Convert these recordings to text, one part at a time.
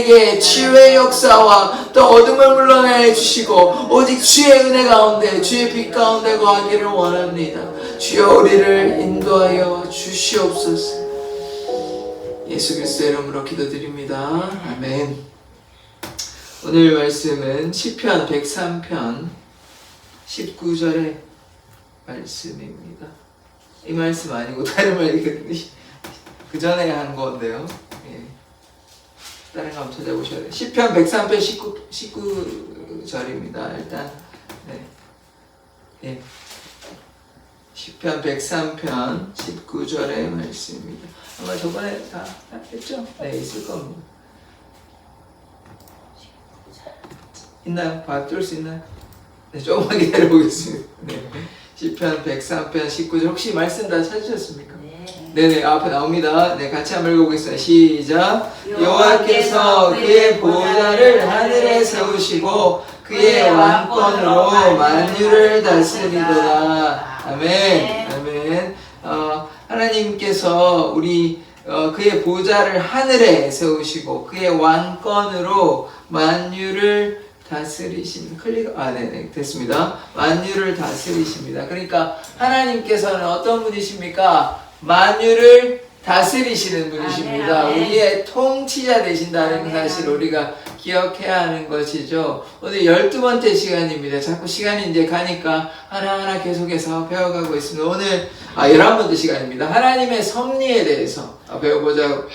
우리에게 치유의 역사와 또 어둠을 물러내 주시고 오직 주의 은혜 가운데 주의 빛 가운데 거하기를 원합니다. 주여 우리를 인도하여 주시옵소서. 예수 그리스도의 이름으로 기도드립니다. 아멘. 오늘 말씀은 시편 103편 19절의 말씀입니다. 이 말씀 아니고 다른 말이거든요. 그 전에 한 건데요. 예. 다른 거 한번 찾아보셔야 돼요. 시편 103편 19절입니다. 일단 네. 예. 시편 103편 19절의 말씀입니다. 아마 저번에 다 했죠? 네, 있을 겁니다. 있나요? 봐줄 수 있나요? 네, 조금만 기다려보겠습니다. 네. 시편 103편 19절 혹시 말씀 다 찾으셨습니까? 네네, 앞에 나옵니다. 네, 같이 한번 읽어보겠습니다. 시작. 여호와께서 그의 보좌를 하늘에 세우시고 그의 왕권으로 만유를 다스리도다. 아멘. 아멘. 하나님께서 그의 보좌를 하늘에 세우시고 그의 왕권으로 만유를 다스리십니다. 네네, 됐습니다. 만유를 다스리십니다. 그러니까 하나님께서는 어떤 분이십니까? 만유를 다스리시는 분이십니다. 우리의 통치자 되신다는 사실 우리가 기억해야 하는 것이죠. 오늘 12번째 시간입니다. 자꾸 시간이 이제 가니까 하나하나 계속해서 배워가고 있습니다. 오늘 11번째 시간입니다. 하나님의 섭리에 대해서 배워보자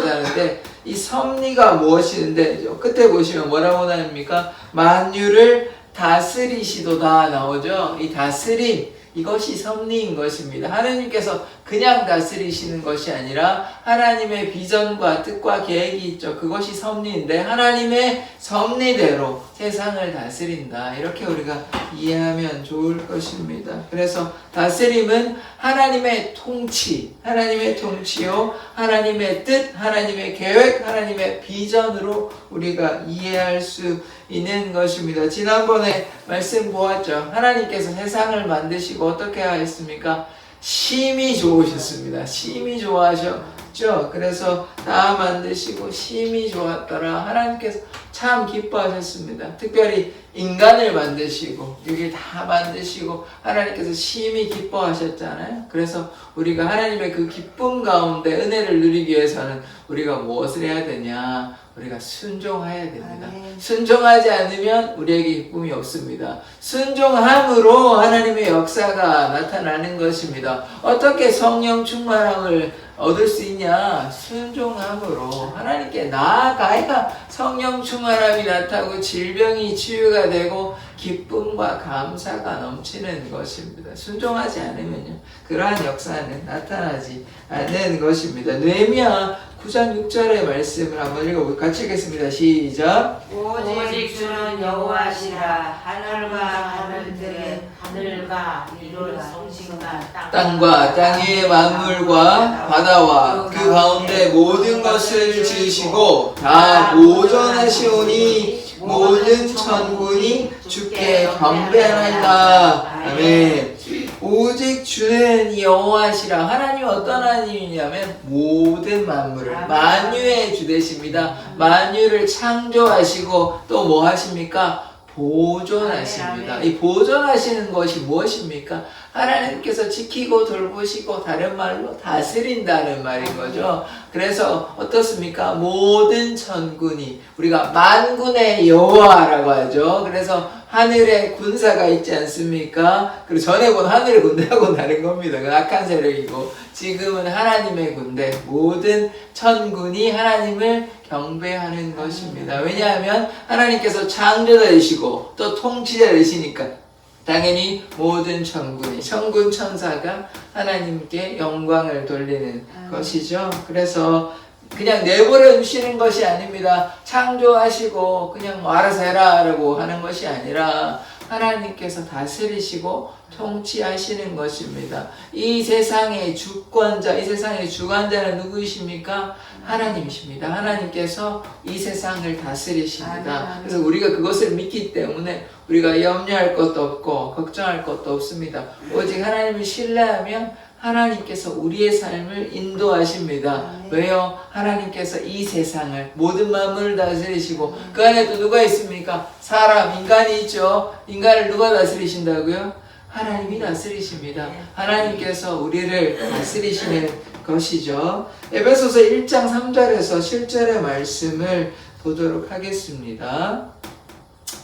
하는데 이 섭리가 무엇인데 끝에 보시면 뭐라고 나옵니까? 만유를 다스리시도다 나오죠. 이 다스림, 이것이 섭리인 것입니다. 하나님께서 그냥 다스리시는 것이 아니라 하나님의 비전과 뜻과 계획이 있죠. 그것이 섭리인데 하나님의 섭리대로 세상을 다스린다. 이렇게 우리가 이해하면 좋을 것입니다. 그래서 다스림은 하나님의 통치, 하나님의 통치요, 하나님의 뜻, 하나님의 계획, 하나님의 비전으로 우리가 이해할 수 있는 것입니다. 지난번에 말씀 보았죠. 하나님께서 세상을 만드시고 어떻게 하셨습니까? 심히 좋으셨습니다. 심히 좋아하셨죠. 그래서 다 만드시고 심히 좋았더라. 하나님께서 참 기뻐하셨습니다. 특별히 인간을 만드시고 여기 다 만드시고 하나님께서 심히 기뻐하셨잖아요. 그래서 우리가 하나님의 그 기쁨 가운데 은혜를 누리기 위해서는 우리가 무엇을 해야 되냐? 우리가 순종해야 됩니다. 순종하지 않으면 우리에게 기쁨이 없습니다. 순종함으로 하나님의 역사가 나타나는 것입니다. 어떻게 성령 충만함을 얻을 수 있냐? 순종함으로 하나님께 나아가야 성령 충만함이 나타나고 질병이 치유가 되고 기쁨과 감사가 넘치는 것입니다. 순종하지 않으면요, 그러한 역사는 나타나지 않는 것입니다. 느헤미야 9장 6절의 말씀을 한번 읽어볼까요? 같이 읽겠습니다. 시작. 오직 주는 여호와시라. 하늘과 하늘과 이룰 성신과 땅과 땅 위의 만물과 바다와 그 가운데 모든 것을 지으시고 다 보존하시오니 모든 천군이 주께 경배하나이다. 아멘. 오직 주는 여호와시라. 하나님은 어떤 하나님이냐면 모든 만물을, 만유의 주 되십니다. 만유를 창조하시고 또 뭐 하십니까? 보존하십니다. 이 보존하시는 것이 무엇입니까? 하나님께서 지키고 돌보시고 다른 말로 다스린다는 말인 거죠. 그래서 어떻습니까? 모든 천군이, 우리가 만군의 여호와라고 하죠. 그래서 하늘에 군사가 있지 않습니까? 그리고 전에 본 하늘의 군대하고는 다른 겁니다. 그 악한 세력이고 지금은 하나님의 군대, 모든 천군이 하나님을 경배하는 것입니다. 왜냐하면 하나님께서 창조자이시고 또 통치자이시니까 당연히 모든 천군이, 천군 천사가 하나님께 영광을 돌리는 것이죠. 그래서 그냥 내버려 두시는 것이 아닙니다. 창조하시고 그냥 알아서 해라 라고 하는 것이 아니라 하나님께서 다스리시고 통치하시는 것입니다. 이 세상의 주권자, 이 세상의 주관자는 누구이십니까? 하나님이십니다. 하나님께서 이 세상을 다스리십니다. 아멘. 그래서 우리가 그것을 믿기 때문에 우리가 염려할 것도 없고 걱정할 것도 없습니다. 오직 하나님을 신뢰하면 하나님께서 우리의 삶을 인도하십니다. 왜요? 하나님께서 이 세상을 모든 만물을 다스리시고 그 안에 또 누가 있습니까? 사람, 인간이 있죠. 인간을 누가 다스리신다고요? 하나님이 다스리십니다. 하나님께서 우리를 다스리시는 것이죠. 에베소서 1장 3절에서 실절의 말씀을 보도록 하겠습니다.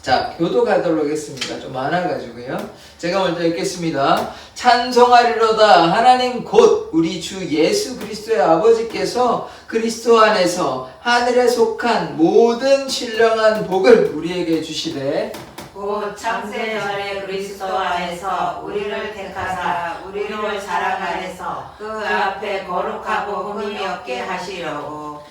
자, 교도가도록 하겠습니다. 좀 많아가지고요. 제가 먼저 읽겠습니다. 찬송하리로다. 하나님 곧 우리 주 예수 그리스도의 아버지께서 그리스도 안에서 하늘에 속한 모든 신령한 복을 우리에게 주시되 곧 창세전에 그리스도 안에서 우리를 택하사 우리를 사랑 안에서 그 앞에 거룩하고 흠이 없게 하시려고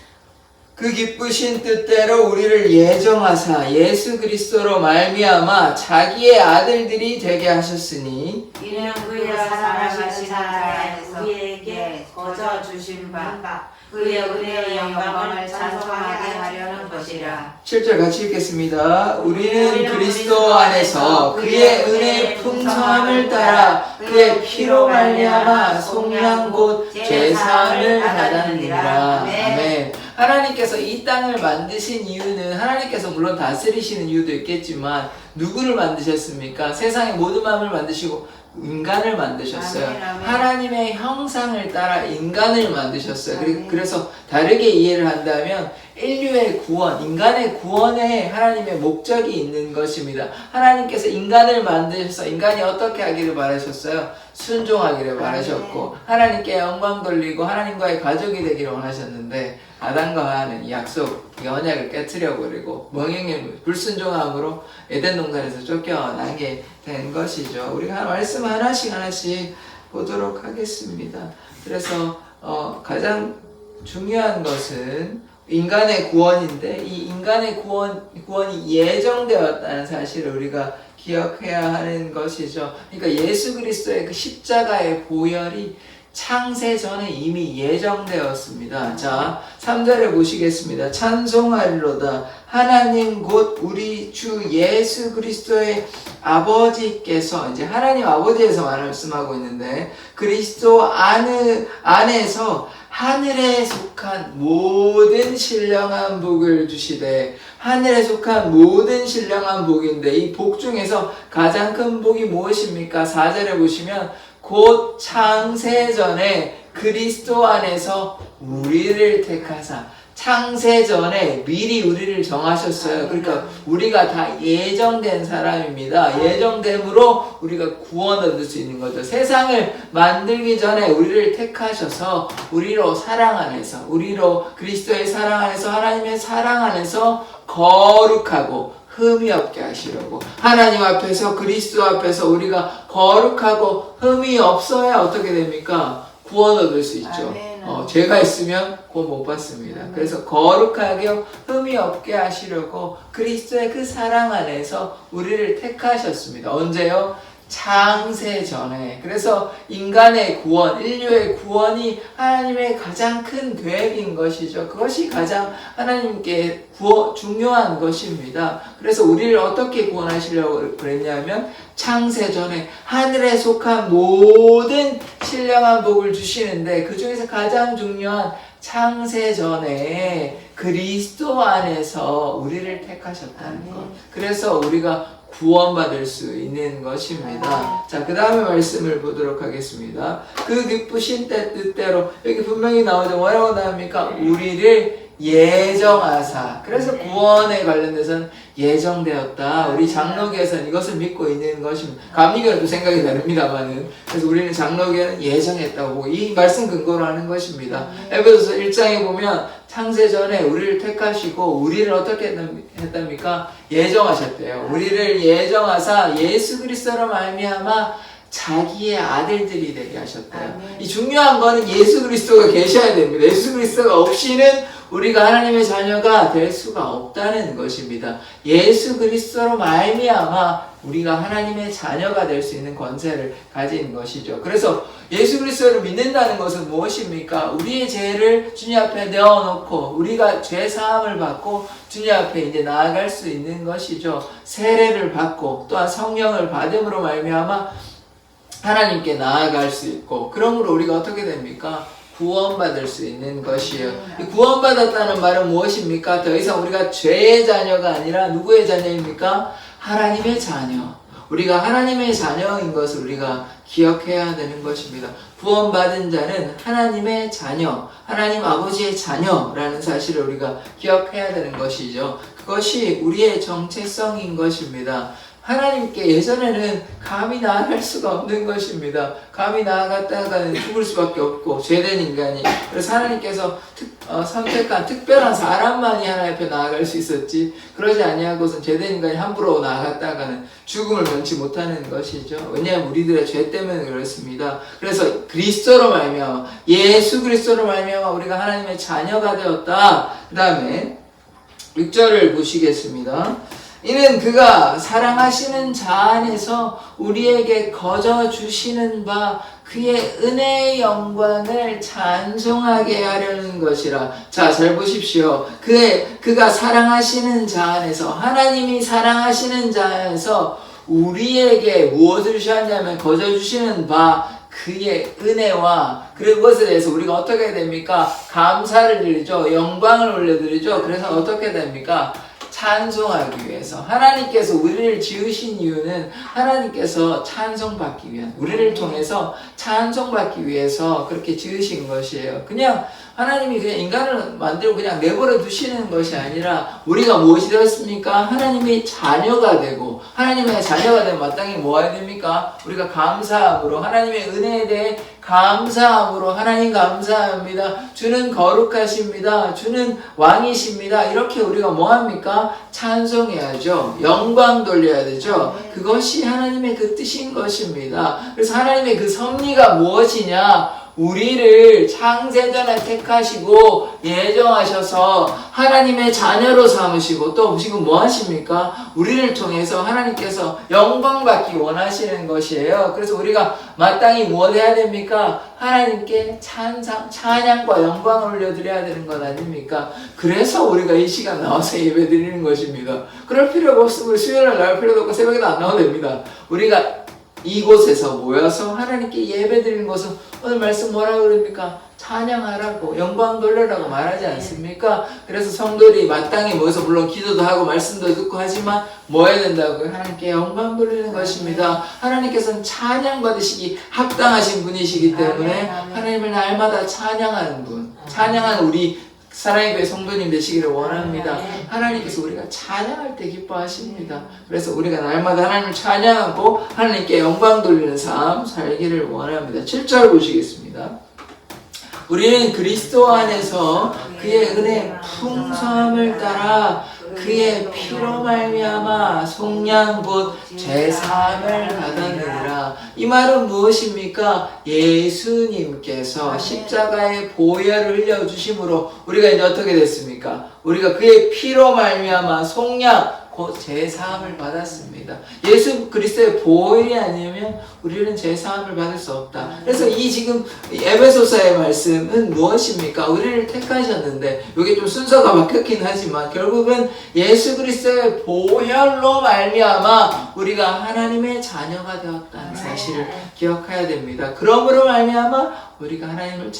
그 기쁘신 뜻대로 우리를 예정하사 예수 그리스도로 말미암아 자기의 아들들이 되게 하셨으니 이는 그의 사랑하신 자에서 우리에게 거저 주신 바 그의 은혜의 영광을 찬송하게 하려는 것이라. 7절 같이 읽겠습니다. 우리는 그리스도 안에서 그의 은혜의 풍성함을 따라 그의 피로 말미암아 속량 곧 죄사함을 받았느니라. 아멘. 하나님께서 이 땅을 만드신 이유는 하나님께서 물론 다스리시는 이유도 있겠지만 누구를 만드셨습니까? 세상의 모든 마음을 만드시고 인간을 만드셨어요. 아멘, 아멘. 하나님의 형상을 따라 인간을 만드셨어요. 아멘. 그래서 다르게 이해를 한다면 인류의 구원, 인간의 구원에 하나님의 목적이 있는 것입니다. 하나님께서 인간을 만드셔서 인간이 어떻게 하기를 바라셨어요? 순종하기를 바라셨고 하나님께 영광 돌리고 하나님과의 가족이 되기를 원하셨는데 아담과 하와는 이 약속, 이 언약을 깨트려 버리고 멍행의 불순종함으로 에덴 동산에서 쫓겨나게 된 것이죠. 우리가 말씀 하나씩 보도록 하겠습니다. 그래서 가장 중요한 것은 인간의 구원인데 이 인간의 구원이 예정되었다는 사실을 우리가 기억해야 하는 것이죠. 그러니까 예수 그리스도의 그 십자가의 보혈이 창세 전에 이미 예정되었습니다. 자, 3절에 보시겠습니다. 찬송하리로다. 하나님 곧 우리 주 예수 그리스도의 아버지께서, 이제 하나님 아버지에서 말씀하고 있는데, 그리스도 안에서 하늘에 속한 모든 신령한 복을 주시되, 하늘에 속한 모든 신령한 복인데, 이 복 중에서 가장 큰 복이 무엇입니까? 4절에 보시면, 곧 창세전에 그리스도 안에서 우리를 택하사, 창세전에 미리 우리를 정하셨어요. 그러니까 우리가 다 예정된 사람입니다. 예정됨으로 우리가 구원 얻을 수 있는 거죠. 세상을 만들기 전에 우리를 택하셔서 우리로 사랑 안에서, 우리로 그리스도의 사랑 안에서, 하나님의 사랑 안에서 거룩하고 흠이 없게 하시려고, 하나님 앞에서, 그리스도 앞에서 우리가 거룩하고 흠이 없어야 어떻게 됩니까? 구원 얻을 수 있죠. 죄가 있으면 구원 못 받습니다. 그래서 거룩하게 흠이 없게 하시려고 그리스도의 그 사랑 안에서 우리를 택하셨습니다. 언제요? 창세 전에. 그래서 인간의 구원, 인류의 구원이 하나님의 가장 큰 계획인 것이죠. 그것이 가장 하나님께 중요한 것입니다. 그래서 우리를 어떻게 구원하시려고 그랬냐면 창세 전에 하늘에 속한 모든 신령한 복을 주시는데 그 중에서 가장 중요한 창세 전에 그리스도 안에서 우리를 택하셨다는 것. 그래서 우리가 구원받을 수 있는 것입니다. 자, 그 다음에 말씀을 보도록 하겠습니다. 그 기쁘신 뜻대로, 여기 분명히 나오죠. 뭐라고 나옵니까? 우리를 예정하사. 그래서 구원에 관련돼서는 예정되었다. 우리 장로교에서는 이것을 믿고 있는 것입니다. 감리교는 또 생각이 다릅니다만은. 그래서 우리는 장로교는 예정했다고 이 말씀 근거로 하는 것입니다. 에베소서 1장에 보면 창세 전에 우리를 택하시고 우리를 어떻게 했답니까? 예정하셨대요. 우리를 예정하사 예수 그리스도로 말미암아 자기의 아들들이 되게 하셨대요. 이 중요한 거는 예수 그리스도가 계셔야 됩니다. 예수 그리스도가 없이는 우리가 하나님의 자녀가 될 수가 없다는 것입니다. 예수 그리스도로 말미암아 우리가 하나님의 자녀가 될 수 있는 권세를 가진 것이죠. 그래서 예수 그리스도를 믿는다는 것은 무엇입니까? 우리의 죄를 주님 앞에 내어놓고 우리가 죄 사함을 받고 주님 앞에 이제 나아갈 수 있는 것이죠. 세례를 받고 또한 성령을 받음으로 말미암아 하나님께 나아갈 수 있고, 그러므로 우리가 어떻게 됩니까? 구원받을 수 있는 것이에요. 이 구원받았다는 말은 무엇입니까? 더 이상 우리가 죄의 자녀가 아니라 누구의 자녀입니까? 하나님의 자녀. 우리가 하나님의 자녀인 것을 우리가 기억해야 되는 것입니다. 구원받은 자는 하나님의 자녀, 하나님 아버지의 자녀라는 사실을 우리가 기억해야 되는 것이죠. 그것이 우리의 정체성인 것입니다. 하나님께 예전에는 감히 나아갈 수가 없는 것입니다. 감히 나아갔다가는 죽을 수밖에 없고 죄된 인간이. 그래서 하나님께서 선택한 특별한 사람만이 하나님 앞에 나아갈 수 있었지, 그러지 아니하고선 죄된 인간이 함부로 나아갔다가는 죽음을 면치 못하는 것이죠. 왜냐하면 우리들의 죄 때문에 그렇습니다. 그래서 그리스도로 말미암아, 예수 그리스도로 말미암아 우리가 하나님의 자녀가 되었다. 그 다음에 6절을 보시겠습니다. 이는 그가 사랑하시는 자 안에서 우리에게 거저 주시는 바 그의 은혜의 영광을 찬송하게 하려는 것이라. 자, 잘 보십시오. 그가 사랑하시는 자 안에서, 하나님이 사랑하시는 자 안에서 우리에게 무엇을 주셨냐면 거저 주시는 바 그의 은혜와, 그것에 대해서 우리가 어떻게 됩니까? 감사를 드리죠. 영광을 올려드리죠. 그래서 어떻게 됩니까? 찬송하기 위해서. 하나님께서 우리를 지으신 이유는 하나님께서 찬송받기 위한, 우리를 통해서 찬송받기 위해서 그렇게 지으신 것이에요. 그냥 하나님이 그냥 인간을 만들고 그냥 내버려 두시는 것이 아니라 우리가 무엇이 되었습니까? 하나님의 자녀가 되고, 하나님의 자녀가 되면 마땅히 뭐 해야 됩니까? 우리가 감사함으로, 하나님의 은혜에 대해 감사함으로, 하나님 감사합니다, 주는 거룩하십니다, 주는 왕이십니다, 이렇게 우리가 뭐합니까? 찬송해야죠. 영광 돌려야 되죠. 그것이 하나님의 그 뜻인 것입니다. 그래서 하나님의 그 섭리가 무엇이냐? 우리를 창세전에 택하시고 예정하셔서 하나님의 자녀로 삼으시고, 또 지금 뭐 하십니까? 우리를 통해서 하나님께서 영광받기 원하시는 것이에요. 그래서 우리가 마땅히 무엇 해야 됩니까? 하나님께 찬양과 영광을 올려드려야 되는 것 아닙니까? 그래서 우리가 이 시간 나와서 예배 드리는 것입니다. 그럴 필요가 없으면 수요일날 나올 필요도 없고 새벽에도 안 나와도 됩니다. 우리가 이곳에서 모여서 하나님께 예배 드리는 것은 오늘 말씀 뭐라고 그럽니까? 찬양하라고, 영광 돌려라고 말하지 않습니까? 그래서 성도들이 마땅히 모여서 물론 기도도 하고 말씀도 듣고 하지만 뭐 해야 된다고요? 하나님께 영광 돌리는 것입니다. 하나님께서는 찬양 받으시기 합당하신 분이시기 때문에 하나님을 날마다 찬양하는 분, 찬양하는 우리 사랑의 교회 성도님 되시기를 원합니다. 하나님께서 우리가 찬양할 때 기뻐하십니다. 그래서 우리가 날마다 하나님을 찬양하고 하나님께 영광 돌리는 삶 살기를 원합니다. 7절 보시겠습니다. 우리는 그리스도 안에서 그의 은혜 풍성함을 따라 그의 피로 말미암아 속량 곧 죄사함을 받았느니라. 이 말은 무엇입니까? 예수님께서 십자가의 보혈을 흘려주심으로 우리가 이제 어떻게 됐습니까? 우리가 그의 피로 말미암아 속량 곧 죄사함을 받았습니다. 예수 그리스도의 보혈이 아니면 우리는 죄사함을 받을 수 없다. 그래서 이 지금 에베소서의 말씀은 무엇입니까? 우리를 택하셨는데, 이게 좀 순서가 바뀌었긴 하지만 결국은 예수 그리스도의 보혈로 말미암아 우리가 하나님의 자녀가 되었다는 사실을 기억해야 됩니다. 그러므로 말미암아 우리가 하나님을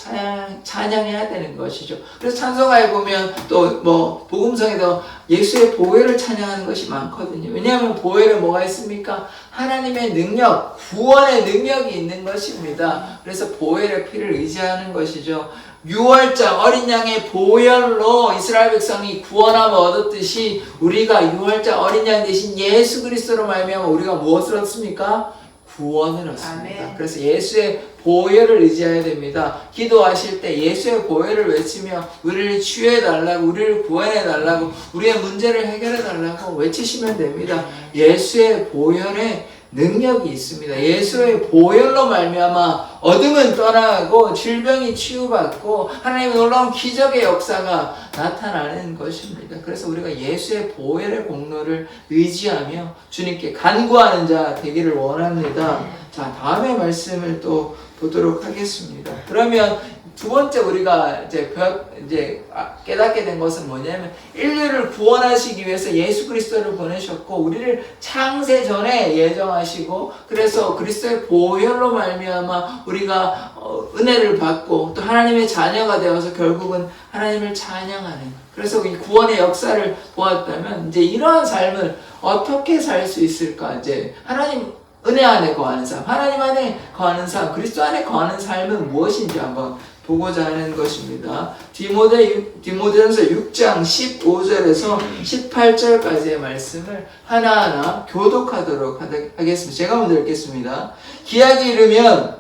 찬양해야 되는 것이죠. 그래서 찬송가에 보면 또 뭐 복음성에도 예수의 보혈을 찬양하는 것이 많거든요. 왜냐하면 보혈에 뭐가 있습니까? 하나님의 능력, 구원의 능력이 있는 것입니다. 그래서 보혈의 피를 의지하는 것이죠. 유월절 어린 양의 보혈로 이스라엘 백성이 구원함을 얻었듯이 우리가 유월절 어린 양 대신 예수 그리스도로 말미암아 우리가 무엇을 얻습니까? 구원을 얻습니다. 아멘. 그래서 예수의 보혈을 의지해야 됩니다. 기도하실 때 예수의 보혈을 외치며 우리를 치유해달라고, 우리를 구원해달라고, 우리의 문제를 해결해달라고 외치시면 됩니다. 예수의 보혈에 능력이 있습니다. 예수의 보혈로 말미암아 어둠은 떠나고 질병이 치유받고 하나님의 놀라운 기적의 역사가 나타나는 것입니다. 그래서 우리가 예수의 보혈의 공로를 의지하며 주님께 간구하는 자 되기를 원합니다. 자, 다음의 말씀을 또 보도록 하겠습니다. 그러면 두 번째 우리가 이제 깨닫게 된 것은 뭐냐면 인류를 구원하시기 위해서 예수 그리스도를 보내셨고 우리를 창세 전에 예정하시고 그래서 그리스도의 보혈로 말미암아 우리가 은혜를 받고 또 하나님의 자녀가 되어서 결국은 하나님을 찬양하는 그래서 이 구원의 역사를 보았다면 이제 이러한 삶을 어떻게 살 수 있을까 이제 하나님 은혜 안에 거하는 삶, 하나님 안에 거하는 삶, 그리스도 안에 거하는 삶은 무엇인지 한번 보고자 하는 것입니다. 디모데전서 6장 15절에서 18절까지의 말씀을 하나하나 교독하도록 하겠습니다. 제가 먼저 읽겠습니다. 기약이 이르면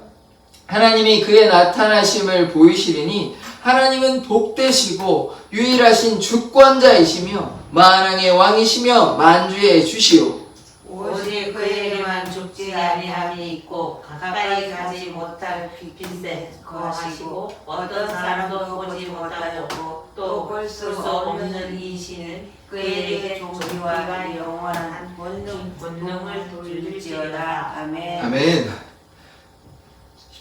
하나님이 그의 나타나심을 보이시리니 하나님은 복되시고 유일하신 주권자이시며 만왕의 왕이시며 만주의 주시오. 오직 그에게만 죽지 아니함이 있고 가까이 가지 못할 빛에 거하시고 어떤 사람도 보지 못하고 또 볼 수 없는 이시는 그에게 종기와 영원한 본능을 돌릴지어다. 아멘. 아멘.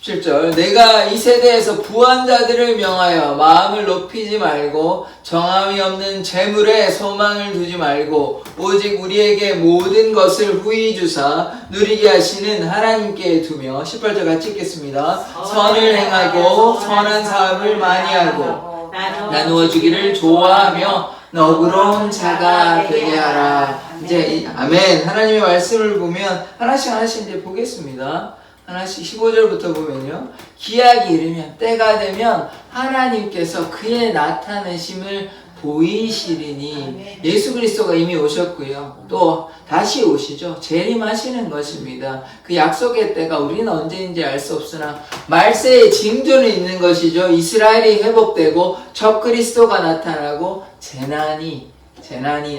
17절 내가 이 세대에서 부한 자들을 명하여 마음을 높이지 말고 정함이 없는 재물에 소망을 두지 말고 오직 우리에게 모든 것을 후히 주사 누리게 하시는 하나님께 두며 18절 같이 읽겠습니다. 선을 행하고 선한 사업을 많이 하고 나누어 주기를 좋아하며 너그러운 자가 되게 하라. 이제 아멘. 하나님의 말씀을 보면 하나씩 이제 보겠습니다. 하나씩 15절부터 보면요. 기약이 이르면 때가 되면 하나님께서 그의 나타내심을 보이시리니 예수 그리스도가 이미 오셨고요. 또 다시 오시죠. 재림하시는 것입니다. 그 약속의 때가 우리는 언제인지 알 수 없으나 말세의 징조는 있는 것이죠. 이스라엘이 회복되고 적 그리스도가 나타나고 재난이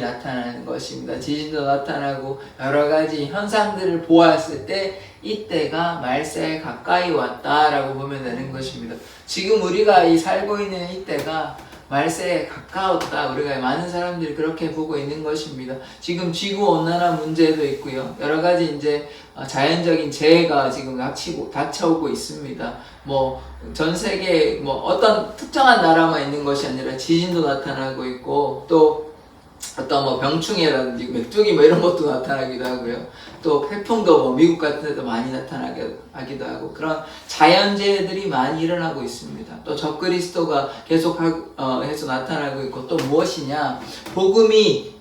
나타나는 것입니다. 지진도 나타나고 여러 가지 현상들을 보았을 때 이때가 말세에 가까이 왔다라고 보면 되는 것입니다. 지금 우리가 이 살고 있는 이때가 말세에 가까웠다. 우리가 많은 사람들이 그렇게 보고 있는 것입니다. 지금 지구온난화 문제도 있고요. 여러 가지 이제 자연적인 재해가 지금 닥쳐오고 있습니다. 전 세계 어떤 특정한 나라만 있는 것이 아니라 지진도 나타나고 있고 또 어떤 병충해라든지 메뚜기 이런 것도 나타나기도 하고요. 또 태풍도 미국 같은 데도 많이 나타나기도 하고 그런 자연재해들이 많이 일어나고 있습니다. 또 적그리스도가 계속 해서 나타나고 있고 또 무엇이냐? 복음이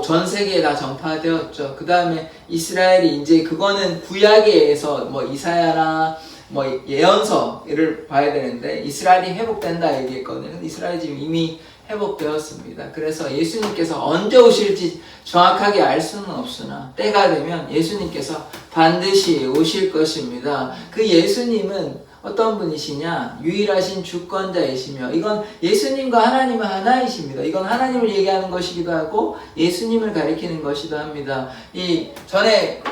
전 세계에 다 전파되었죠. 그 다음에 이스라엘이 이제 그거는 구약에서 이사야나 예언서를 봐야 되는데 이스라엘이 회복된다 얘기했거든요. 근데 이스라엘이 지금 이미 회복되었습니다. 그래서 예수님께서 언제 오실지 정확하게 알 수는 없으나 때가 되면 예수님께서 반드시 오실 것입니다. 그 예수님은 어떤 분이시냐? 유일하신 주권자이시며 이건 예수님과 하나님은 하나이십니다. 이건 하나님을 얘기하는 것이기도 하고 예수님을 가리키는 것이기도 합니다. 전에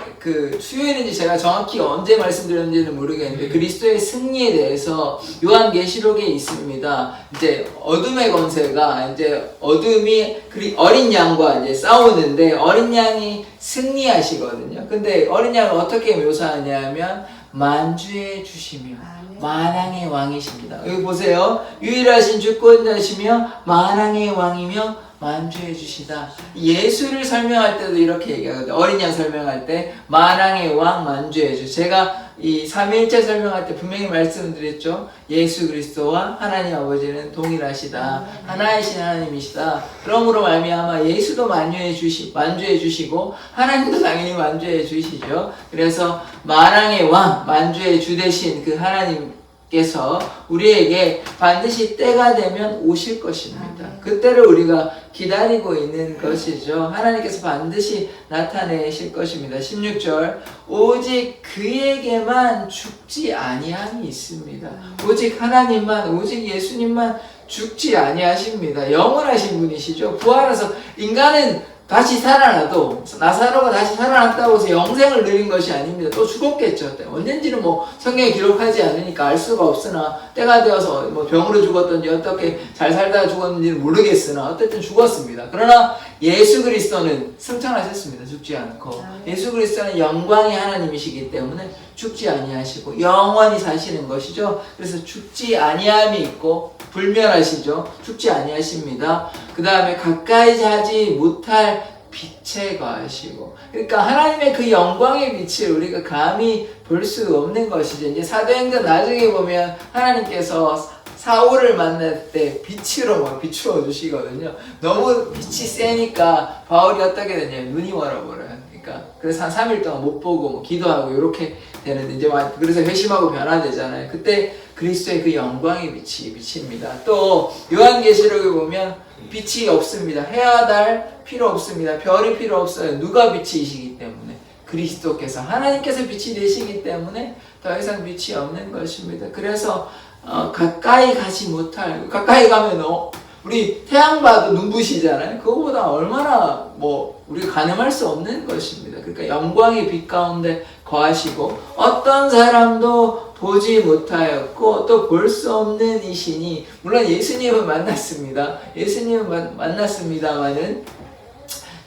수요일인지 제가 정확히 언제 말씀드렸는지는 모르겠는데 그리스도의 승리에 대해서 요한계시록에 있습니다. 이제 어둠의 권세가 이제 어둠이 어린 양과 이제 싸우는데 어린 양이 승리하시거든요. 근데 어린 양을 어떻게 묘사하냐면 만주의 주시며 만왕의 왕이십니다. 여기 보세요. 유일하신 주권자시며 만왕의 왕이며 만주해 주시다. 예수를 설명할 때도 이렇게 얘기하거든요. 어린 양 설명할 때 만왕의 왕 만주해 주. 제가 이 삼위일체 설명할 때 분명히 말씀드렸죠. 예수 그리스도와 하나님 아버지는 동일하시다. 하나이신 하나님이시다. 그러므로 말미암아 예수도 만주해 주시고 하나님도 당연히 만주해 주시죠. 그래서 만왕의 왕 만주해 주 되신 그 하나님께서 우리에게 반드시 때가 되면 오실 것입니다. 그때를 우리가 기다리고 있는 것이죠. 하나님께서 반드시 나타내실 것입니다. 16절 오직 그에게만 죽지 아니함이 있습니다. 오직 하나님만 오직 예수님만 죽지 아니하십니다. 영원하신 분이시죠. 부활해서 인간은 다시 살아나도 나사로가 다시 살아났다고 해서 영생을 누린 것이 아닙니다. 또 죽었겠죠. 언젠지는 성경에 기록하지 않으니까 알 수가 없으나 때가 되어서 병으로 죽었던지 어떻게 잘 살다가 죽었는지는 모르겠으나 어쨌든 죽었습니다. 그러나 예수 그리스도는 승천하셨습니다. 죽지 않고. 예수 그리스도는 영광의 하나님이시기 때문에 죽지 아니하시고 영원히 사시는 것이죠. 그래서 죽지 아니함이 있고 불멸하시죠. 죽지 아니하십니다. 그 다음에 가까이 하지 못할 빛에 거하시고, 그러니까 하나님의 그 영광의 빛을 우리가 감히 볼 수 없는 것이죠. 이제 사도행전 나중에 보면 하나님께서 사울을 만날 때 빛으로 막 비추어 주시거든요. 너무 빛이 세니까 바울이 어떻게 되냐면 눈이 멀어버려요. 그러니까 그래서 한 3일 동안 못 보고 뭐 기도하고 이렇게 되는데, 이제 그래서 회심하고 변화되잖아요. 그때 그리스도의 그 영광의 빛이 비칩니다. 또 요한계시록에 보면 빛이 없습니다. 해와 달 필요 없습니다. 별이 필요 없어요. 누가 빛이시기 때문에, 그리스도께서, 하나님께서 빛이 되시기 때문에 더 이상 빛이 없는 것입니다. 그래서 가까이 가지 못할, 가까이 가면 우리 태양 봐도 눈부시잖아요. 그거보다 얼마나 우리가 가늠할 수 없는 것입니다. 그러니까 영광의 빛 가운데 거하시고 어떤 사람도 보지 못하였고 또 볼 수 없는 이시니, 물론 예수님을 만났습니다. 예수님을 만났습니다만은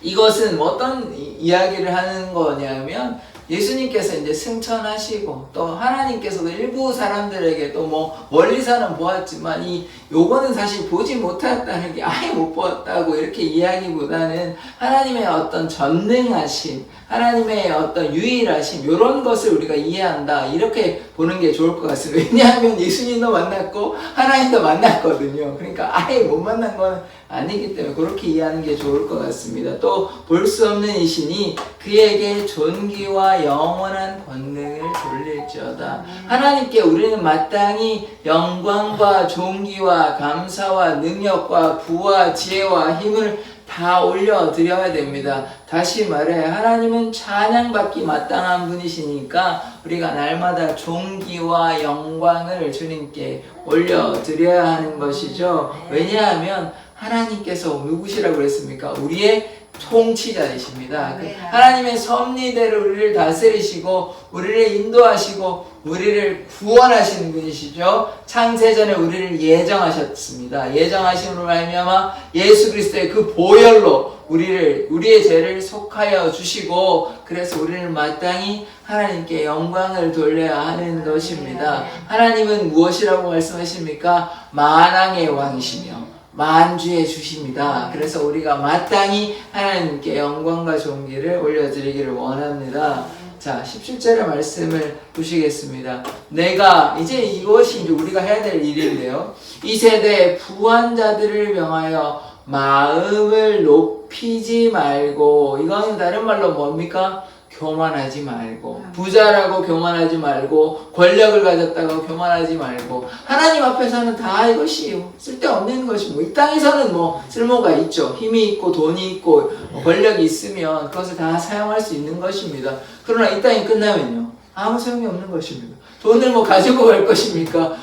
이것은 어떤 이야기를 하는 거냐면, 예수님께서 이제 승천하시고 또 하나님께서도 일부 사람들에게 또 멀리서는 보았지만 요거는 사실 보지 못했다는 게 아예 못 보았다고 이렇게 이야기보다는 하나님의 어떤 전능하심, 하나님의 어떤 유일하심, 이런 것을 우리가 이해한다, 이렇게 보는 게 좋을 것 같습니다. 왜냐하면 예수님도 만났고 하나님도 만났거든요. 그러니까 아예 못 만난 건 아니기 때문에 그렇게 이해하는 게 좋을 것 같습니다. 또 볼 수 없는 이시니 그에게 존귀와 영원한 권능을 돌릴지어다. 하나님께 우리는 마땅히 영광과 존귀와 감사와 능력과 부와 지혜와 힘을 다 올려드려야 됩니다. 다시 말해, 하나님은 찬양받기 마땅한 분이시니까 우리가 날마다 존귀와 영광을 주님께 올려드려야 하는 것이죠. 왜냐하면 하나님께서 누구시라고 그랬습니까? 우리의 통치자이십니다. 하나님의 섭리대로 우리를 다스리시고 우리를 인도하시고 우리를 구원하시는 분이시죠. 창세전에 우리를 예정하셨습니다. 예정하심으로 말미암아 예수 그리스도의 그 보혈로 우리의 죄를 속하여 주시고, 그래서 우리를 마땅히 하나님께 영광을 돌려야 하는 것입니다. 하나님은 무엇이라고 말씀하십니까? 만왕의 왕이시며 만주의 주십니다. 그래서 우리가 마땅히 하나님께 영광과 존귀를 올려드리기를 원합니다. 자, 17절의 말씀을 보시겠습니다. 이것이 이제 우리가 해야 될 일인데요. 이 세대 부한 자들을 명하여 마음을 높이지 말고, 이거는 다른 말로 뭡니까? 교만하지 말고, 부자라고 교만하지 말고, 권력을 가졌다고 교만하지 말고, 하나님 앞에서는 다 이것이 쓸데없는 것이고, 이 땅에서는 쓸모가 있죠. 힘이 있고 돈이 있고 권력이 있으면 그것을 다 사용할 수 있는 것입니다. 그러나 이 땅이 끝나면요, 아무 소용이 없는 것입니다. 돈을 가지고 갈 것입니까?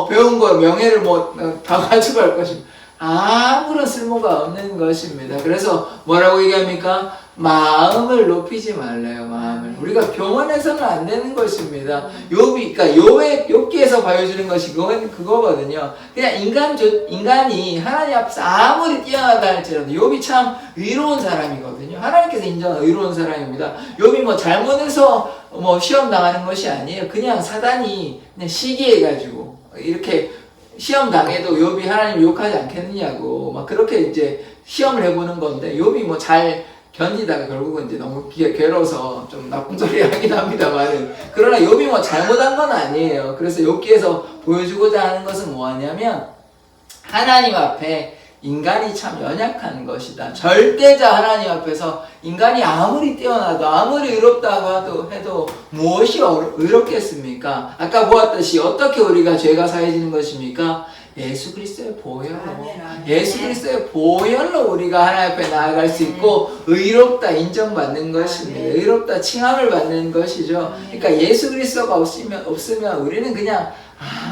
배운 거, 명예를 다 가지고 갈 것입니까? 아무런 쓸모가 없는 것입니다. 그래서 뭐라고 얘기합니까? 마음을 높이지 말래요. 마음을. 우리가 교만해서는 안 되는 것입니다. 욥기에서 보여주는 것이 그거거든요. 그냥 인간이 하나님 앞에서 아무리 뛰어나다 할지라도 욥이 참 의로운 사람이거든요. 하나님께서 인정한 의로운 사람입니다. 욥이 잘못해서 시험 당하는 것이 아니에요. 그냥 사단이 그냥 시기해가지고 이렇게 시험 당해도 욥이 하나님 욕하지 않겠느냐고 그렇게 이제 시험을 해보는 건데, 욥이 잘 견디다가 결국은 이제 너무 괴로워서 좀 나쁜 소리 하긴 합니다만, 그러나 욥이 잘못한 건 아니에요. 그래서 욥기에서 보여주고자 하는 것은 뭐냐면, 하나님 앞에 인간이 참 연약한 것이다. 절대자 하나님 앞에서 인간이 아무리 뛰어나도 아무리 의롭다고 해도 무엇이 의롭겠습니까? 아까 보았듯이 어떻게 우리가 죄가 사해지는 것입니까? 예수 그리스도의 보혈로, 예수 그리스도의 보혈로 우리가 하나님 앞에 나아갈 수 있고 의롭다 인정받는 것입니다. 의롭다 칭함을 받는 것이죠. 그러니까 예수 그리스도가 없으면 우리는 그냥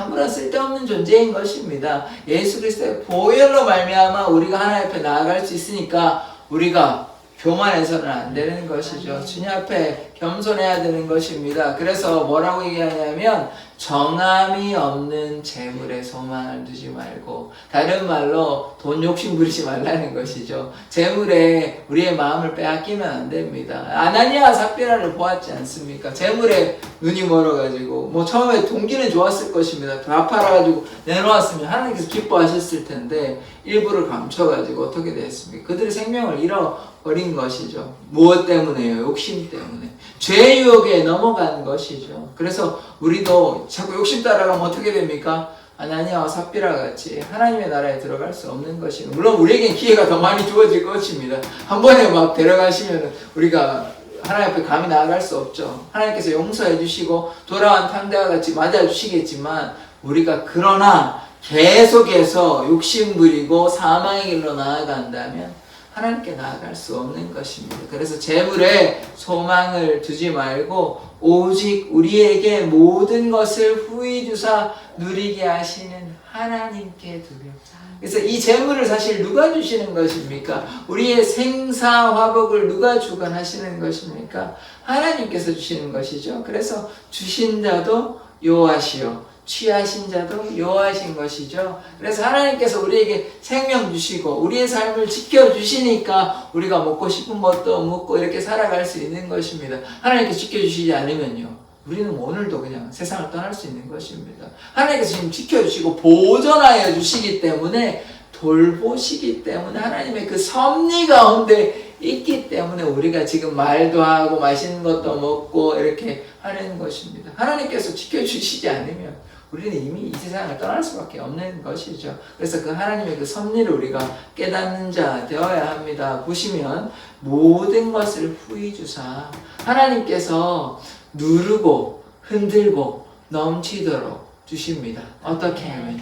아무런 쓸데없는 존재인 것입니다. 예수 그리스도의 보혈로 말미암아 우리가 하나님 앞에 나아갈 수 있으니까 우리가 교만해서는 안 되는 것이죠. 주님 앞에 겸손해야 되는 것입니다. 그래서 뭐라고 얘기하냐면 정함이 없는 재물에 소망을 두지 말고, 다른 말로 돈 욕심 부리지 말라는 것이죠. 재물에 우리의 마음을 빼앗기면 안 됩니다. 아나니아와 삽비라를 보았지 않습니까? 재물에 눈이 멀어가지고 뭐 처음에 동기는 좋았을 것입니다. 다 팔아가지고 내놓았으면 하나님께서 기뻐하셨을 텐데 일부를 감춰가지고 어떻게 됐습니까? 그들의 생명을 잃어버린 것이죠. 무엇 때문에요? 욕심 때문에. 죄의 유혹에 넘어간 것이죠. 그래서 우리도 자꾸 욕심 따라가면 어떻게 됩니까? 아나니아와 삽비라 같이 하나님의 나라에 들어갈 수 없는 것이고, 물론 우리에겐 기회가 더 많이 주어질 것입니다. 한 번에 막 데려가시면 우리가 하나님 앞에 감히 나아갈 수 없죠. 하나님께서 용서해 주시고 돌아온 탕대와 같이 맞아 주시겠지만, 우리가 그러나 계속해서 욕심 부리고 사망의 길로 나아간다면 하나님께 나아갈 수 없는 것입니다. 그래서 재물에 소망을 두지 말고 오직 우리에게 모든 것을 후히 주사 누리게 하시는 하나님께 두려. 그래서 이 재물을 사실 누가 주시는 것입니까? 우리의 생사화복을 누가 주관하시는 것입니까? 하나님께서 주시는 것이죠. 그래서 주신 자도 여호와시요 취하신 자도 여호와신 것이죠. 그래서 하나님께서 우리에게 생명 주시고 우리의 삶을 지켜주시니까 우리가 먹고 싶은 것도 먹고 이렇게 살아갈 수 있는 것입니다. 하나님께서 지켜주시지 않으면요, 우리는 오늘도 그냥 세상을 떠날 수 있는 것입니다. 하나님께서 지금 지켜주시고 보존하여 주시기 때문에, 돌보시기 때문에, 하나님의 그 섭리 가운데 있기 때문에 우리가 지금 말도 하고 맛있는 것도 먹고 이렇게 하는 것입니다. 하나님께서 지켜주시지 않으면 우리는 이미 이 세상을 떠날 수밖에 없는 것이죠. 그래서 그 하나님의 그 섭리를 우리가 깨닫는 자 되어야 합니다. 보시면 모든 것을 후히 주사, 하나님께서 누르고 흔들고 넘치도록 주십니다. 어떻게 하면요?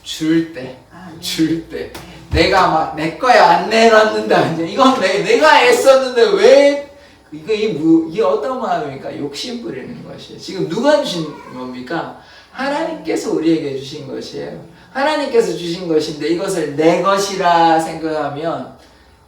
줄 때. 내가 막 내 거야 안 내놨는다. 이건 내가 애썼는데 왜? 이게 어떤 마음입니까? 욕심 부리는 것이에요. 지금 누가 주신 겁니까? 하나님께서 우리에게 주신 것이에요. 하나님께서 주신 것인데 이것을 내 것이라 생각하면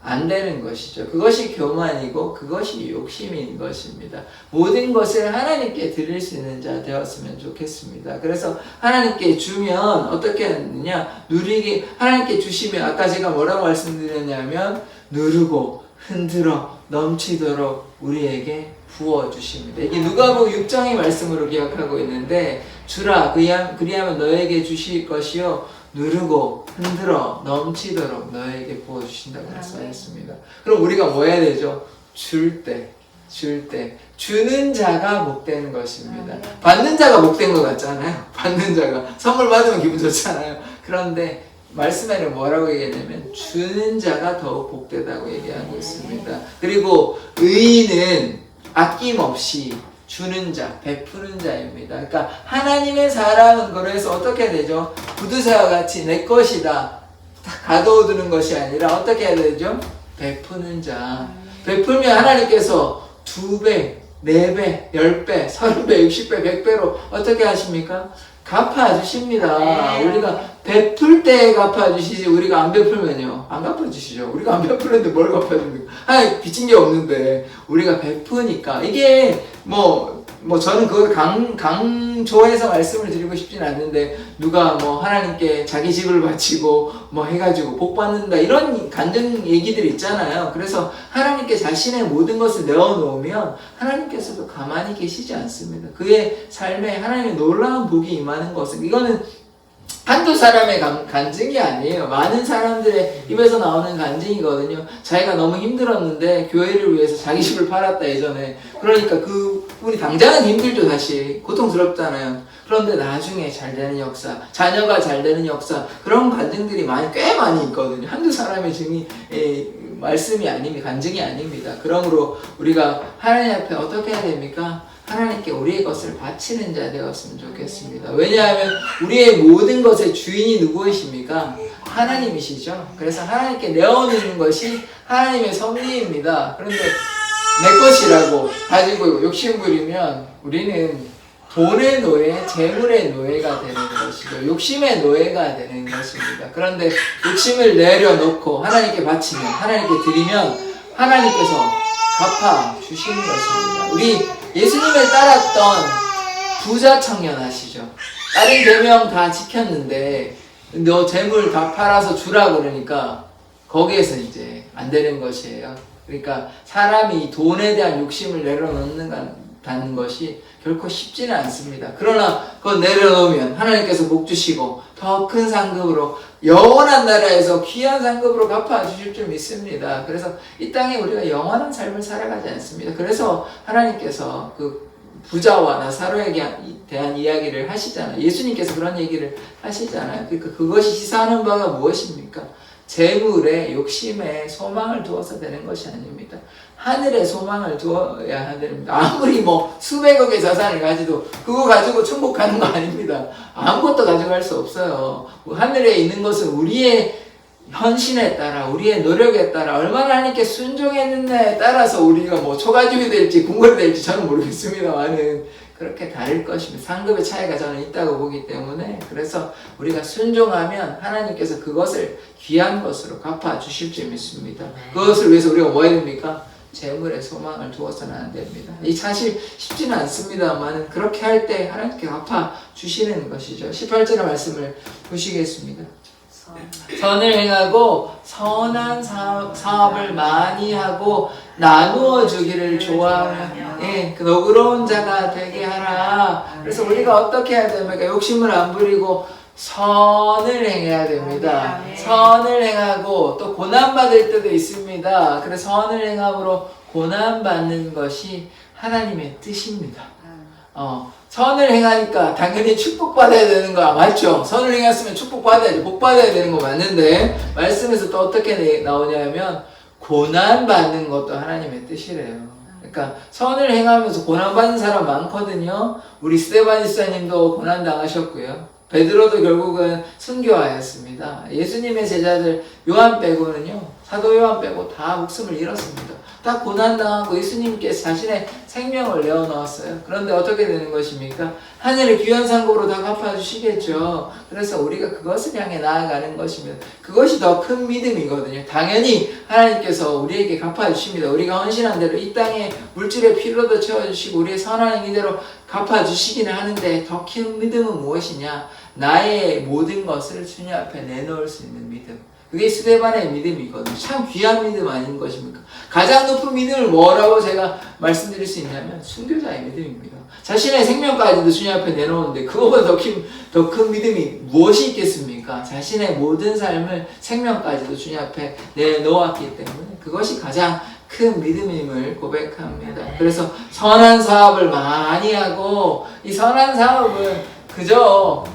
안 되는 것이죠. 그것이 교만이고 그것이 욕심인 것입니다. 모든 것을 하나님께 드릴 수 있는 자 되었으면 좋겠습니다. 그래서 하나님께 주면 어떻게 하느냐? 누리게, 하나님께 주시면 아까 제가 뭐라고 말씀드렸냐면 누르고 흔들어 넘치도록 우리에게 부어주십니다. 이게 누가복음 6장의 말씀으로 기억하고 있는데, 주라 그리하면 너에게 주실 것이요 누르고 흔들어 넘치도록 너에게 부어주신다고 말씀하셨습니다. 그럼 우리가 뭐 해야 되죠? 줄 때 주는 자가 복되는 것입니다. 받는 자가 복된 것 같잖아요. 받는 자가 선물 받으면 기분 좋잖아요. 그런데 말씀에는 뭐라고 얘기했냐면 주는 자가 더욱 복되다고 얘기하고 있습니다. 그리고 의인은 아낌없이 주는 자, 베푸는 자입니다. 그러니까 하나님의 사랑은 그래서 어떻게 되죠? 구두쇠와 같이 내 것이다 가둬두는 것이 아니라 어떻게 해야 되죠? 베푸는 자. 베풀면 하나님께서 2배, 4배, 10배, 30배, 60배, 100배로 어떻게 하십니까? 갚아주십니다. 우리가 베풀 때 갚아주시지, 우리가 안 베풀면요, 안 갚아주시죠. 우리가 안 베풀는데 뭘 갚아줍니까? 하나님 빚진 게 없는데 우리가 베푸니까. 이게 저는 그걸 강조해서 말씀을 드리고 싶진 않는데, 누가 하나님께 자기 집을 바치고 해가지고 복 받는다 이런 간증 얘기들 있잖아요. 그래서 하나님께 자신의 모든 것을 내어놓으면 하나님께서도 가만히 계시지 않습니다. 그의 삶에 하나님의 놀라운 복이 임하는 것은, 이거는 한두 사람의 간증이 아니에요. 많은 사람들의 입에서 나오는 간증이거든요. 자기가 너무 힘들었는데 교회를 위해서 자기 집을 팔았다 예전에. 그러니까 그분이 당장은 힘들죠. 사실 고통스럽잖아요. 그런데 나중에 잘 되는 역사, 자녀가 잘 되는 역사, 그런 간증들이 꽤 많이 있거든요. 한두 사람의 말씀이 아닙니다. 간증이 아닙니다. 그러므로 우리가 하나님 앞에 어떻게 해야 됩니까? 하나님께 우리의 것을 바치는 자 되었으면 좋겠습니다. 왜냐하면 우리의 모든 것의 주인이 누구이십니까? 하나님이시죠. 그래서 하나님께 내어놓는 것이 하나님의 섭리입니다. 그런데 내 것이라고 가지고 욕심 부리면 우리는 돈의 노예, 재물의 노예가 되는 것이죠. 욕심의 노예가 되는 것입니다. 그런데 욕심을 내려놓고 하나님께 바치면, 하나님께 드리면 하나님께서 갚아 주시는 것입니다. 우리 예수님을 따랐던 부자 청년 아시죠? 다른 계명 다 지켰는데 너 재물 다 팔아서 주라 그러니까 거기에서 이제 안 되는 것이에요. 그러니까 사람이 돈에 대한 욕심을 내려놓는다는 것이 결코 쉽지는 않습니다. 그러나 그건 내려놓으면 하나님께서 복 주시고 더 큰 상급으로 영원한 나라에서 귀한 상급으로 갚아주실 줄 믿습니다. 그래서 이 땅에 우리가 영원한 삶을 살아가지 않습니다. 그래서 하나님께서 그 부자와 나사로에게 대한 이야기를 하시잖아요. 예수님께서 그런 얘기를 하시잖아요. 그러니까 그것이 시사하는 바가 무엇입니까? 재물에 욕심에 소망을 두어서 되는 것이 아닙니다. 하늘에 소망을 두어야 됩니다. 아무리 뭐 수백억의 자산을 가지도 그거 가지고 천국 가는 거 아닙니다. 아무것도 가져갈 수 없어요. 하늘에 있는 것은 우리의 헌신에 따라 우리의 노력에 따라 얼마나 하나님께 순종했느냐에 따라서 우리가 뭐 초가집이 될지 궁궐이 될지 저는 모르겠습니다만은 그렇게 다를 것입니다. 상급의 차이가 저는 있다고 보기 때문에 그래서 우리가 순종하면 하나님께서 그것을 귀한 것으로 갚아주실 줄 믿습니다. 그것을 위해서 우리가 뭐 해야 됩니까? 재물에 소망을 두어서는 안 됩니다. 이 사실 쉽지는 않습니다만 그렇게 할 때 하나님께 갚아주시는 것이죠. 18절의 말씀을 보시겠습니다. 선을 행하고 선한 사업을 많이 하고 나누어 주기를 좋아하며 그 너그러운 자가 되게 하라. 그래서 우리가 어떻게 해야 됩니까? 욕심을 안 부리고 선을 행해야 됩니다. 선을 행하고 또 고난받을 때도 있습니다. 그래서 선을 행함으로 고난받는 것이 하나님의 뜻입니다. 선을 행하니까 당연히 축복받아야 되는 거 맞죠? 선을 행했으면 축복받아야지, 복받아야 되는 거 맞는데 말씀에서 또 어떻게 나오냐면 고난받는 것도 하나님의 뜻이래요. 그러니까 선을 행하면서 고난받는 사람 많거든요. 우리 스데반 집사님도 고난당하셨고요. 베드로도 결국은 순교하였습니다. 예수님의 제자들 요한 빼고는요, 사도 요한 빼고 다 목숨을 잃었습니다. 다 고난당하고 예수님께서 자신의 생명을 내어놓았어요. 그런데 어떻게 되는 것입니까? 하늘의 귀한 상급으로 다 갚아주시겠죠. 그래서 우리가 그것을 향해 나아가는 것입니다. 그것이 더 큰 믿음이거든요. 당연히 하나님께서 우리에게 갚아주십니다. 우리가 헌신한 대로 이 땅에 물질의 필요도 채워주시고 우리의 선한 행위대로 갚아주시기는 하는데 더 큰 믿음은 무엇이냐? 나의 모든 것을 주님 앞에 내놓을 수 있는 믿음. 그게 스데반의 믿음이거든요. 참 귀한 믿음 아닌 것입니까? 가장 높은 믿음을 뭐라고 제가 말씀드릴 수 있냐면 순교자의 믿음입니다. 자신의 생명까지도 주님 앞에 내놓는데 그거보다 더 큰 믿음이 무엇이 있겠습니까? 자신의 모든 삶을 생명까지도 주님 앞에 내놓았기 때문에 그것이 가장 큰 믿음임을 고백합니다. 그래서 선한 사업을 많이 하고 이 선한 사업은 그저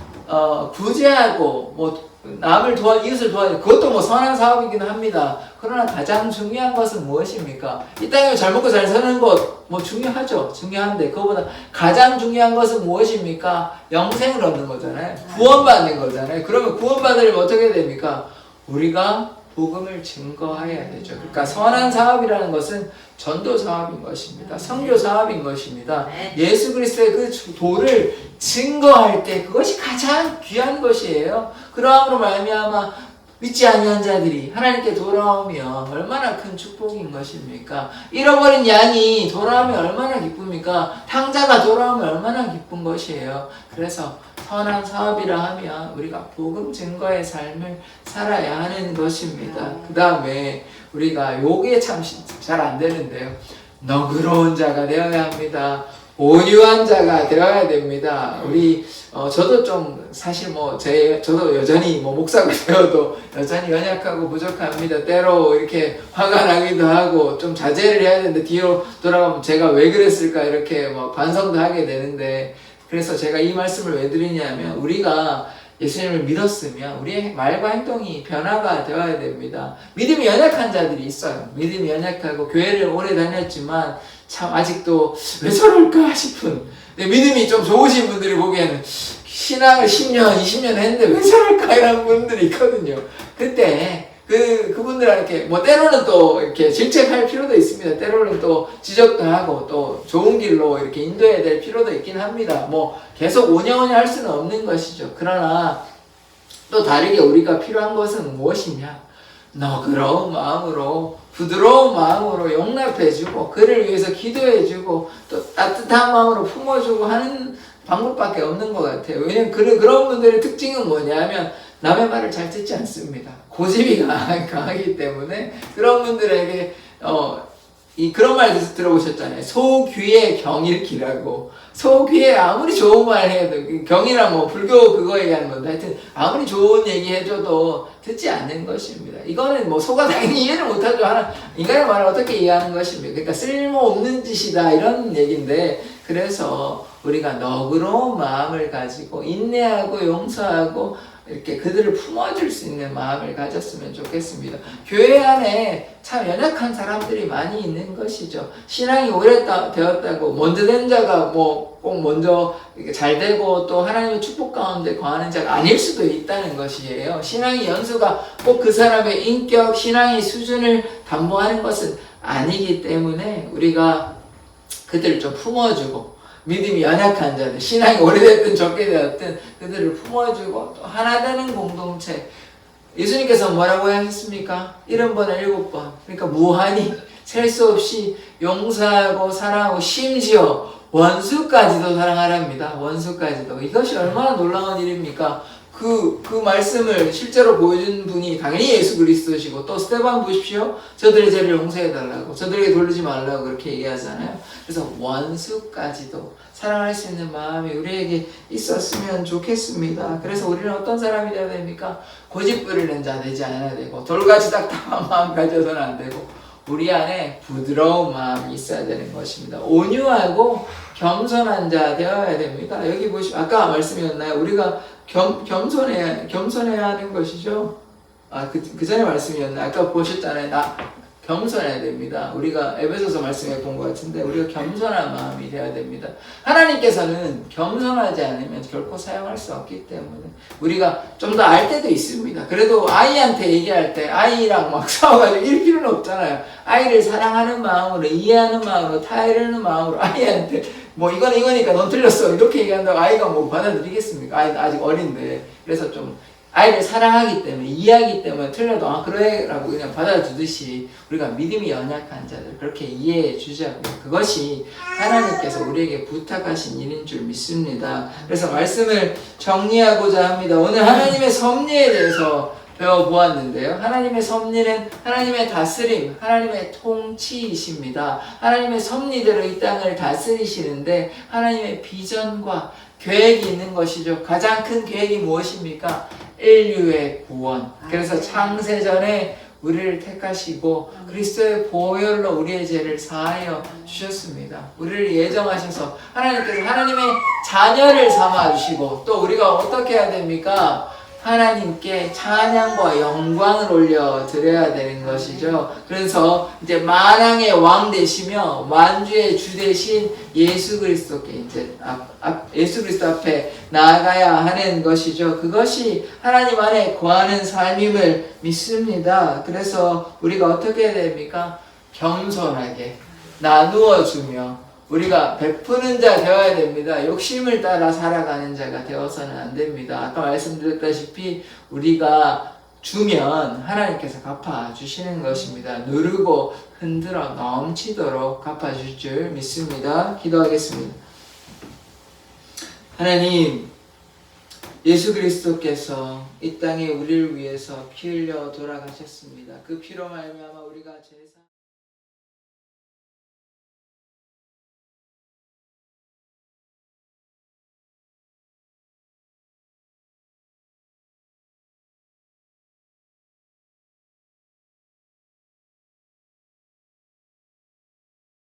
구제하고 뭐 남을 이웃을 도와주는 그것도 뭐 선한 사업이긴 합니다. 그러나 가장 중요한 것은 무엇입니까? 이 땅에 잘 먹고 잘 사는 것 뭐 중요하죠. 중요한데 그거보다 가장 중요한 것은 무엇입니까? 영생을 얻는 거잖아요. 구원받는 거잖아요. 그러면 구원받으려면 어떻게 됩니까? 우리가 복음을 증거해야 되죠. 그러니까 선한 사업이라는 것은 전도 사업인 것입니다. 선교 사업인 것입니다. 예수 그리스도의 그 도를 증거할 때 그것이 가장 귀한 것이에요. 그러함으로 말미암아 믿지 아니한 자들이 하나님께 돌아오면 얼마나 큰 축복인 것입니까? 잃어버린 양이 돌아오면 얼마나 기쁩니까? 탕자가 돌아오면 얼마나 기쁜 것이에요. 그래서 선한 사업이라 하면 우리가 복음 증거의 삶을 살아야 하는 것입니다. 그 다음에 우리가 요게 참 잘 안 되는데요. 너그러운 자가 되어야 합니다. 온유한 자가 되어야 됩니다. 우리 저도 좀 사실 저도 여전히 목사가 되어도 여전히 연약하고 부족합니다. 때로 이렇게 화가 나기도 하고 좀 자제를 해야 되는데 뒤로 돌아가면 제가 왜 그랬을까 이렇게 반성도 하게 되는데 그래서 제가 이 말씀을 왜 드리냐면 우리가 예수님을 믿었으면 우리의 말과 행동이 변화가 되어야 됩니다. 믿음이 연약한 자들이 있어요. 믿음이 연약하고 교회를 오래 다녔지만 참 아직도 왜 저럴까 싶은 믿음이 좀 좋으신 분들이 보기에는 신앙을 10년, 20년 했는데 왜 저럴까 이런 분들이 있거든요. 그때 그분들한테 때로는 또 이렇게 질책할 필요도 있습니다. 때로는 또 지적도 하고 또 좋은 길로 이렇게 인도해야 될 필요도 있긴 합니다. 계속 오냐오냐 할 수는 없는 것이죠. 그러나 또 다르게 우리가 필요한 것은 무엇이냐? 너그러운 마음으로 부드러운 마음으로 용납해주고 그를 위해서 기도해주고 또 따뜻한 마음으로 품어주고 하는 방법밖에 없는 것 같아요. 왜냐면 그런 분들의 특징은 뭐냐면 남의 말을 잘 듣지 않습니다. 고집이 강하기 때문에 그런 분들에게 그런 말 들어보셨잖아요. 소귀의 경일기라고. 소귀에 아무리 좋은 말 해도 경이랑 뭐 불교 그거 얘기하는 건데 하여튼 아무리 좋은 얘기 해줘도 듣지 않는 것입니다. 이거는 뭐 소가 당연히 이해를 못하죠. 인간의 말을 어떻게 이해하는 것입니까? 그러니까 쓸모없는 짓이다 이런 얘기인데 그래서 우리가 너그러운 마음을 가지고 인내하고 용서하고 이렇게 그들을 품어줄 수 있는 마음을 가졌으면 좋겠습니다. 교회 안에 참 연약한 사람들이 많이 있는 것이죠. 신앙이 오래되었다고 먼저 된 자가 뭐 꼭 먼저 잘 되고 또 하나님의 축복 가운데 거하는 자가 아닐 수도 있다는 것이에요. 신앙의 연수가 꼭 그 사람의 인격, 신앙의 수준을 담보하는 것은 아니기 때문에 우리가 그들을 좀 품어주고 믿음이 연약한 자들, 신앙이 오래됐든 적게 되었든 그들을 품어주고 또 하나 되는 공동체. 예수님께서 뭐라고 하셨습니까? 70번에 7번. 그러니까 무한히 셀 수 없이 용서하고 사랑하고 심지어 원수까지도 사랑하랍니다. 원수까지도. 이것이 얼마나 놀라운 일입니까? 그 말씀을 실제로 보여준 분이 당연히 예수 그리스도시고 또 스데반 보십시오. 저들의 죄를 용서해달라고 저들에게 돌리지 말라고 그렇게 얘기하잖아요. 그래서 원수까지도 사랑할 수 있는 마음이 우리에게 있었으면 좋겠습니다. 그래서 우리는 어떤 사람이 되어야 됩니까? 고집 부리는 자 되지 않아야 되고 돌같이 딱딱한 마음 가져서는 안 되고 우리 안에 부드러운 마음이 있어야 되는 것입니다. 온유하고 겸손한 자 되어야 됩니다. 여기 보시면 아까 말씀이었나요? 우리가 겸손해야 하는 것이죠. 그 전에 말씀이었나요? 아까 보셨잖아요. 겸손해야 됩니다. 우리가 에베소서 말씀에 본 것 같은데 우리가 겸손한 마음이 되어야 됩니다. 하나님께서는 겸손하지 않으면 결코 사용할 수 없기 때문에 우리가 좀 더 알 때도 있습니다. 그래도 아이한테 얘기할 때 아이랑 막 싸워가지고 이럴 필요는 없잖아요. 아이를 사랑하는 마음으로 이해하는 마음으로 타이르는 마음으로 아이한테 뭐 이거는 이거니까 넌 틀렸어 이렇게 얘기한다고 아이가 뭐 받아들이겠습니까? 아이 아직 어린데. 그래서 좀 아이를 사랑하기 때문에 이해하기 때문에 틀려도 그래 라고 그냥 받아주듯이 우리가 믿음이 연약한 자들 그렇게 이해해 주자고. 그것이 하나님께서 우리에게 부탁하신 일인 줄 믿습니다. 그래서 말씀을 정리하고자 합니다. 오늘 하나님의 섭리에 대해서 배워보았는데요. 하나님의 섭리는 하나님의 다스림, 하나님의 통치이십니다. 하나님의 섭리대로 이 땅을 다스리시는데 하나님의 비전과 계획이 있는 것이죠. 가장 큰 계획이 무엇입니까? 인류의 구원. 그래서 창세전에 우리를 택하시고 그리스도의 보혈로 우리의 죄를 사하여 주셨습니다. 우리를 예정하셔서 하나님께서 하나님의 자녀를 삼아주시고 또 우리가 어떻게 해야 됩니까? 하나님께 찬양과 영광을 올려 드려야 되는 것이죠. 그래서 이제 만왕의 왕 되시며 만주의 주 되신 예수 그리스도께 이제 예수 그리스도 앞에 나아가야 하는 것이죠. 그것이 하나님 안에 거하는 삶임을 믿습니다. 그래서 우리가 어떻게 해야 됩니까? 겸손하게 나누어 주며 우리가 베푸는 자 되어야 됩니다. 욕심을 따라 살아가는 자가 되어서는 안 됩니다. 아까 말씀드렸다시피 우리가 주면 하나님께서 갚아주시는 것입니다. 누르고 흔들어 넘치도록 갚아주실 줄 믿습니다. 기도하겠습니다. 하나님, 예수 그리스도께서 이 땅에 우리를 위해서 피 흘려 돌아가셨습니다. 그 피로 말미암아 우리가 죄사